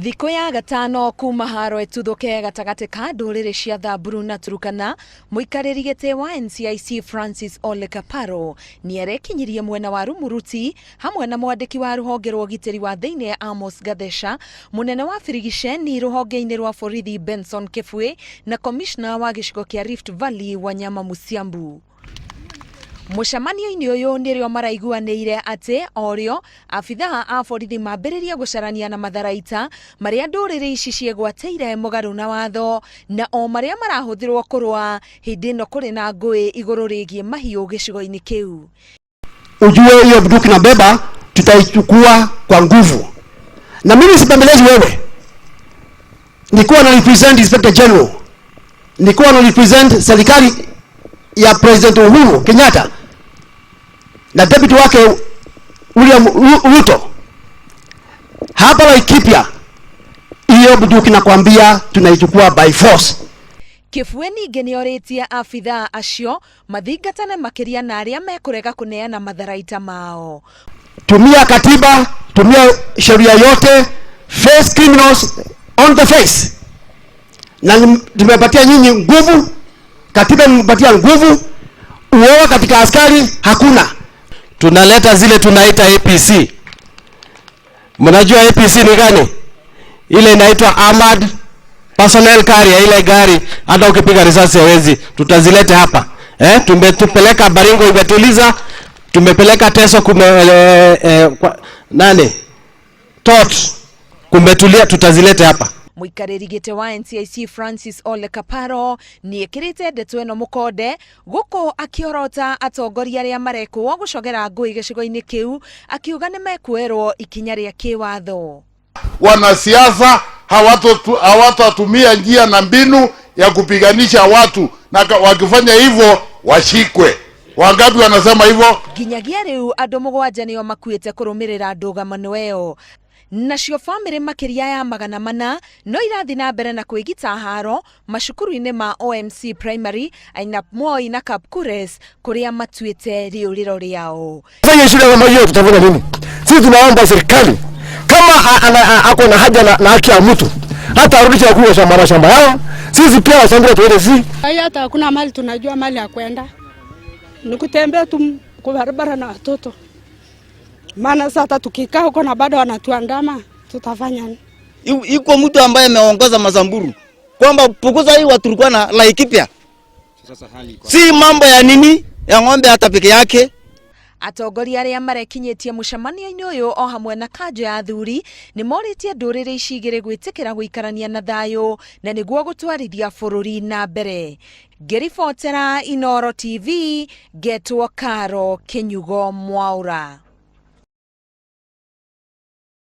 Thiko ya gatano kuma haro etuthuke gatagati ka nduriri cia Thamburu na Turukana, muikariri gite wa NCIC Francis Ole Kaparo nierekinyirie mwena wa Rumuruti hamwe na mwandiki wa ruhonge rwa ugitiri wa thiini Amos Gathesha, munene wa Firigisheni ruhonge-ini rwa borithi Benson Kefue na komishna wa gicigo kia Rift Valley Wanyama Musiambu. Mucamanio-ini uyu nirio maraiguaniire ati orio afithaa a borithi mambiriria gucarania na matharaita maria nduriri ici ciegwateire mugaru na watho na o maria marahuthirwo kurwa hindi ino kuri na ngui iguru rigie mahiu gicigo-ini kiu. Ujue hiyo bunduki na beba tutaichukua kwa nguvu. Na mimi sipembelezi wewe. Nikuwa na represent Inspector General. Nikuwa na represent serikali ya President Uhuru Kenyatta na deputy wake William Ruto. Hapa Laikipia hiyo bunduki nakwambia tunaichukua by force. Kefue ninge nioritie afithaa acio mathingatane makiria na aria mekurega kuneana matharaita mao. Tumia katiba, tumia sheria yote, face criminals on the face. Na tumepatia nyinyi nguvu, katiba imepatia nguvu, uoga katika askari hakuna. Tunaleta zile tunaita APC. Mnajua APC ni gani? Ile inaitwa Armored Personnel Carrier, ile gari hata ukipiga risasi hawezi. Tutazileta hapa. Tumetupeleka Baringo imetuliza, tumepeleka Teso Tot kumetulia, tutazileta hapa. Muikariri gite wa NCIC Francis Ole Kaparo niekirite ndeto eno mukonde guko akiorota atongoria aria marekwo gucogera ngui gicigo-ini kiu akiuga ni mekwerwo ikinya ria kiwatho. Wanasiasa hawatatumia njia na mbinu ya kupiganisha watu, na wakifanya hivyo washikwe. Wangapi wanasema hivyo? Ginyagia riu andu mugwanja nio makuite kurumirira ndũgamano ĩyo. Nacio family makiria ya magana mana no irathi na mbere na kwigita haro macukuru-ini ma OMC Primary, Ainap Moi na Kapkures kuria matuite riuriro riao. Fanya shule kama hiyo tutafanya nini? Sisi tunaomba serikali kama ako na haja na haki ya mtu hata arudishe kwa mashamba yao. Sisi pia wasambura tuende si. Hata hakuna mali tunajua mali ya kwenda. Nikutembea tu kwa barabara na watoto. Maana sasa tukikaa huko na bado wanatuandama tutafanya nini? Iko mtu ambaye ameongoza Masamburu kwamba pukuza hii watu tulikuwa na Laikipia. Si mambo ya nini ya ng'ombe hata peke yake. Atongoria aria marekinyitie mucamanio-ini uyu o hamwe na kanjo ya athuri ni moritie nduriri ici igiri gwitikira guikarania na thayo na niguo gutwarithia bururi na mbere. Ngiribotera Inooro TV, Getwo Karo Kinyugo Mwaura.